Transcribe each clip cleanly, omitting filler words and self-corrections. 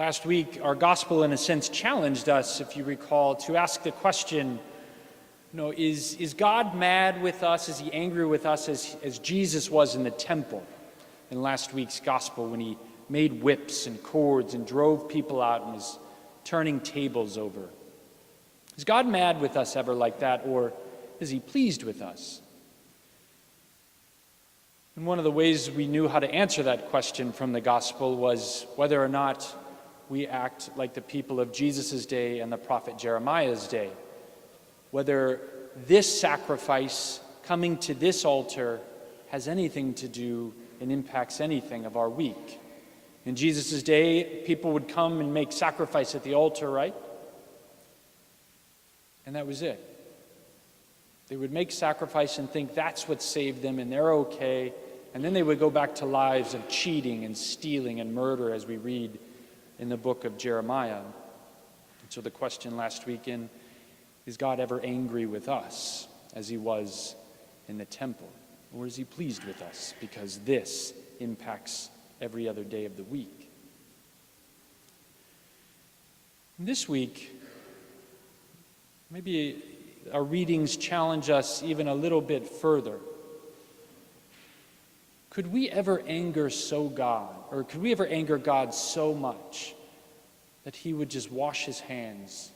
Last week, our gospel, in a sense, challenged us, if you recall, to ask the question, is God mad with us? Is he angry with us as Jesus was in the temple in last week's gospel when he made whips and cords and drove people out and was turning tables over? Is God mad with us ever like that, or is he pleased with us? And one of the ways we knew how to answer that question from the gospel was whether or not we act like the people of Jesus' day and the prophet Jeremiah's day. Whether this sacrifice coming to this altar has anything to do and impacts anything of our week. In Jesus' day, people would come and make sacrifice at the altar, right? And that was it. They would make sacrifice and think that's what saved them and they're okay. And then they would go back to lives of cheating and stealing and murder, as we read in the book of Jeremiah. And so the question last weekend, is God ever angry with us as he was in the temple? Or is he pleased with us because this impacts every other day of the week? And this week, maybe our readings challenge us even a little bit further. Could we ever anger God so much that he would just wash his hands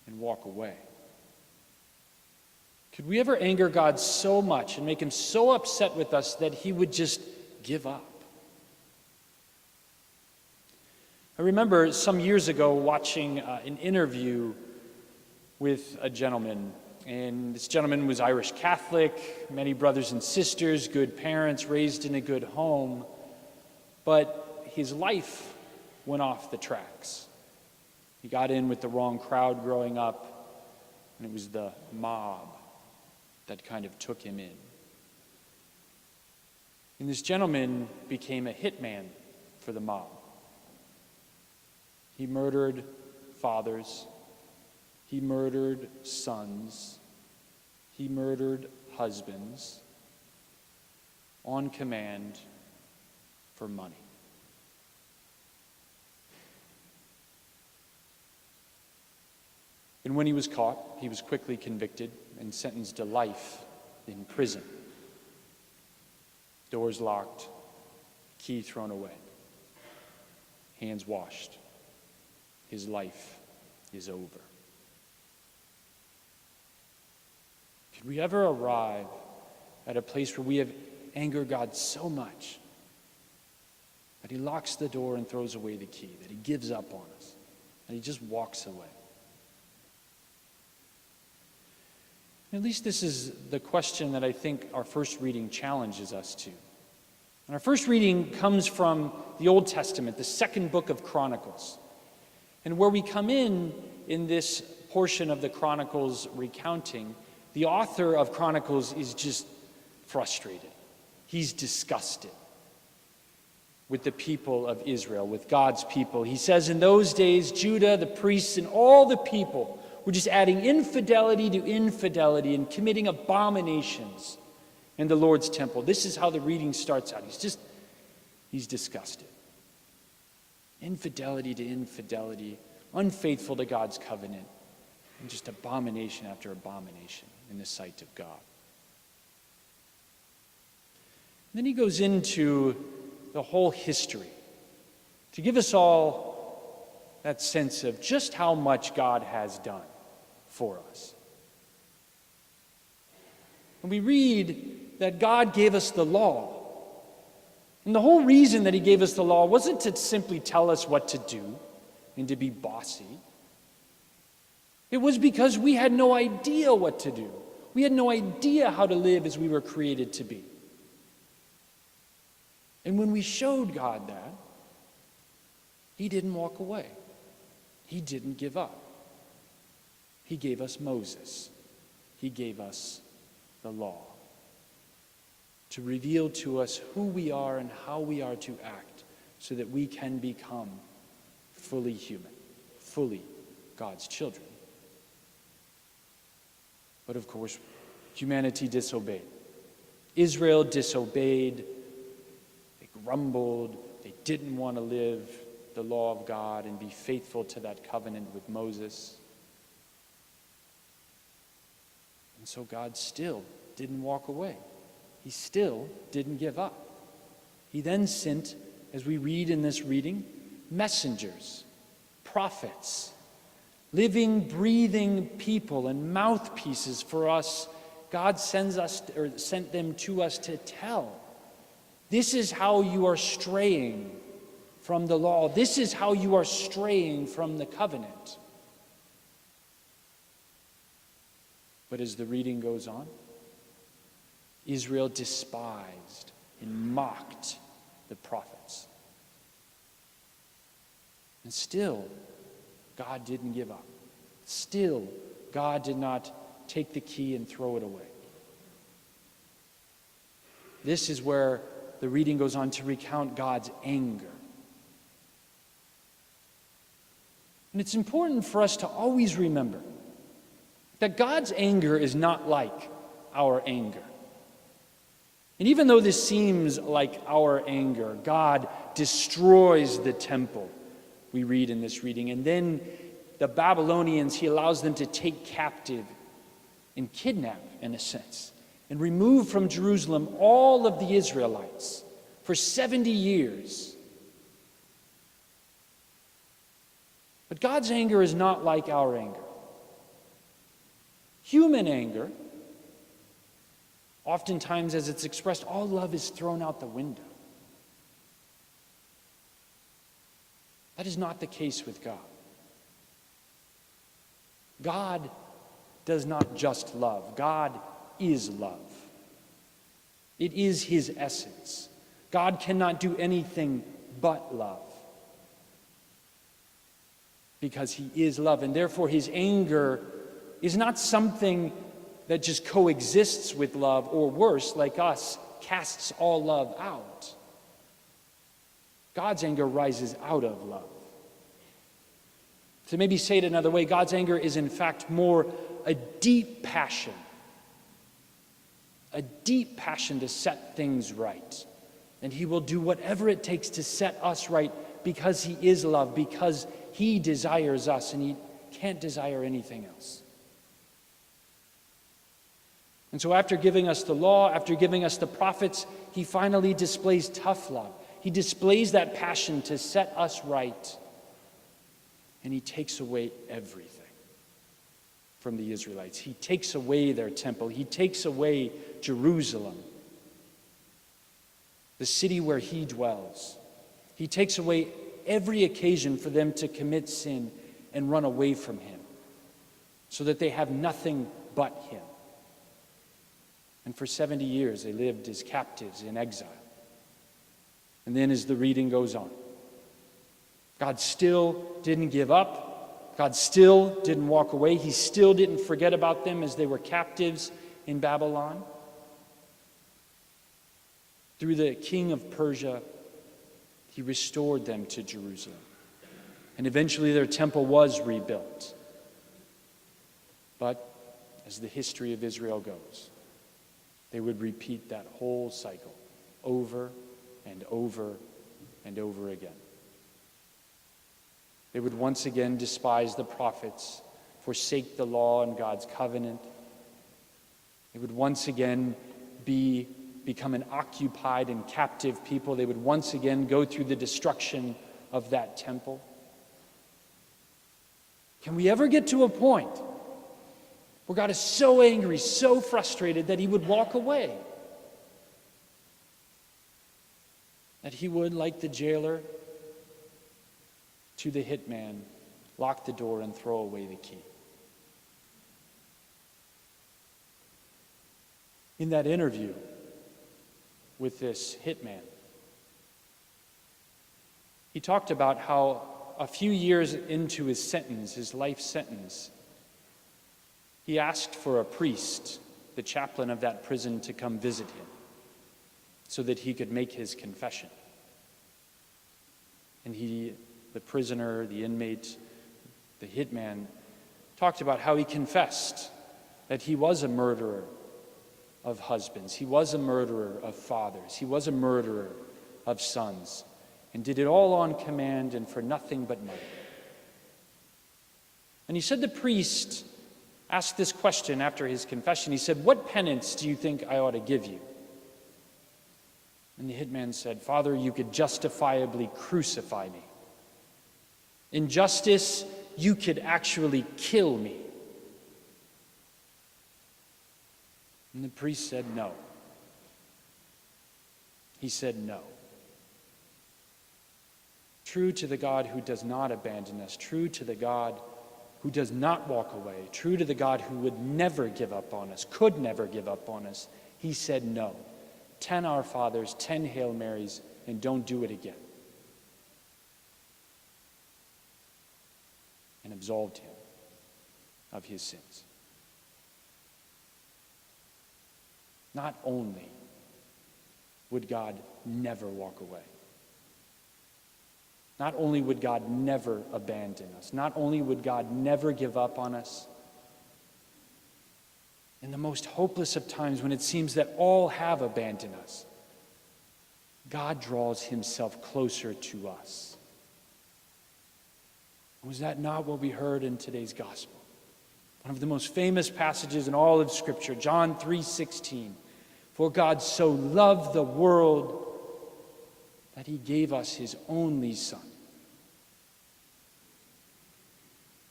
and walk away? Could we ever anger God so much and make him so upset with us that he would just give up? I remember some years ago watching an interview with a gentleman. And this gentleman was Irish Catholic, many brothers and sisters, good parents, raised in a good home. But his life went off the tracks. He got in with the wrong crowd growing up, and it was the mob that kind of took him in. And this gentleman became a hitman for the mob. He murdered fathers. He murdered sons. He murdered husbands on command for money. And when he was caught, he was quickly convicted and sentenced to life in prison. Doors locked, key thrown away, hands washed. His life is over. Could we ever arrive at a place where we have angered God so much that he locks the door and throws away the key, that he gives up on us, that he just walks away? At least this is the question that I think our first reading challenges us to. And our first reading comes from the Old Testament, the second book of Chronicles. And where we come in this portion of the Chronicles recounting, the author of Chronicles is just frustrated. He's disgusted with the people of Israel, with God's people. He says, in those days, Judah, the priests, and all the people were just adding infidelity to infidelity and committing abominations in the Lord's temple. This is how the reading starts out. He's disgusted. Infidelity to infidelity, unfaithful to God's covenant, and just abomination after abomination in the sight of God. And then he goes into the whole history to give us all that sense of just how much God has done for us. And we read that God gave us the law. And the whole reason that he gave us the law wasn't to simply tell us what to do and to be bossy. It was because we had no idea what to do. We had no idea how to live as we were created to be. And when we showed God that, he didn't walk away. He didn't give up. He gave us Moses. He gave us the law to reveal to us who we are and how we are to act so that we can become fully human, fully God's children. But of course, humanity disobeyed. Israel disobeyed. They grumbled. They didn't want to live the law of God and be faithful to that covenant with Moses. And so God still didn't walk away. He still didn't give up. He then sent, as we read in this reading, messengers, prophets, living, breathing people and mouthpieces for us. God sent them to us to tell. This is how you are straying from the law. This is how you are straying from the covenant. But as the reading goes on, Israel despised and mocked the prophets. And still, God didn't give up. Still, God did not take the key and throw it away. This is where the reading goes on to recount God's anger. And it's important for us to always remember that God's anger is not like our anger. And even though this seems like our anger, God destroys the temple, we read in this reading. And then the Babylonians, he allows them to take captive and kidnap, in a sense, and remove from Jerusalem all of the Israelites for 70 years. But God's anger is not like our anger. Human anger, oftentimes as it's expressed, all love is thrown out the window. That is not the case with God. God does not just love. God is love. It is his essence. God cannot do anything but love, because he is love. And therefore his anger is not something that just coexists with love, or worse, like us, casts all love out. God's anger rises out of love. To maybe say it another way, God's anger is in fact more a deep passion to set things right. And he will do whatever it takes to set us right, because he is love, because he desires us, and he can't desire anything else. And so after giving us the law, after giving us the prophets, he finally displays tough love. He displays that passion to set us right. And he takes away everything from the Israelites. He takes away their temple. He takes away Jerusalem, the city where he dwells. He takes away every occasion for them to commit sin and run away from him, so that they have nothing but him. And for 70 years they lived as captives in exile. And then as the reading goes on, God still didn't give up. God still didn't walk away. He still didn't forget about them as they were captives in Babylon. Through the king of Persia, he restored them to Jerusalem. And eventually their temple was rebuilt. But as the history of Israel goes, they would repeat that whole cycle over and over and over again. They would once again despise the prophets, forsake the law and God's covenant. They would once again become an occupied and captive people. They would once again go through the destruction of that temple. Can we ever get to a point where God is so angry, so frustrated that he would walk away? That he would, like the jailer to the hitman, lock the door and throw away the key. In that interview with this hitman, he talked about how a few years into his sentence, his life sentence, he asked for a priest, the chaplain of that prison, to come visit him so that he could make his confession. And the prisoner, the inmate, the hitman, talked about how he confessed that he was a murderer of husbands. He was a murderer of fathers. He was a murderer of sons. and did it all on command and for nothing but money. And he said the priest asked this question after his confession. He said, "What penance do you think I ought to give you?" And the hitman said, "Father, you could justifiably crucify me. In justice, you could actually kill me." And the priest said, "No." He said, "No." True to the God who does not abandon us, true to the God who does not walk away, true to the God who would never give up on us, could never give up on us, he said no. 10 Our Fathers, 10 Hail Marys, and don't do it again. And absolved him of his sins. Not only would God never walk away, not only would God never abandon us, not only would God never give up on us, in the most hopeless of times when it seems that all have abandoned us, God draws himself closer to us. Was that not what we heard in today's gospel? One of the most famous passages in all of Scripture, John 3:16. For God so loved the world that he gave us his only Son.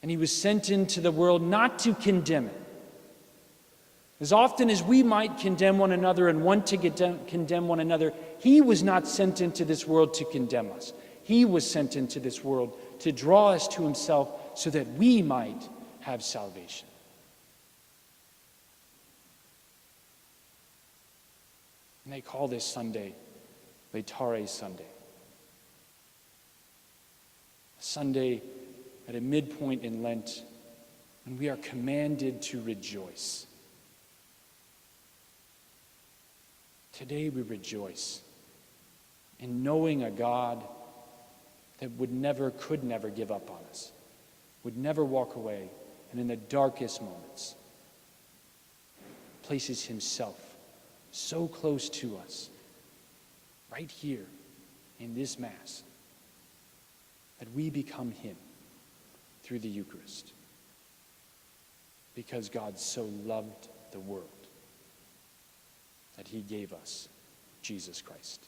And he was sent into the world not to condemn it. As often as we might condemn one another and want to condemn one another, he was not sent into this world to condemn us. He was sent into this world to draw us to himself so that we might have salvation. And they call this Sunday Laetare Sunday. A Sunday at a midpoint in Lent when we are commanded to rejoice. Today we rejoice in knowing a God that would never, could never give up on us, would never walk away, and in the darkest moments places himself so close to us, right here in this Mass, that we become him through the Eucharist, because God so loved the world that he gave us Jesus Christ.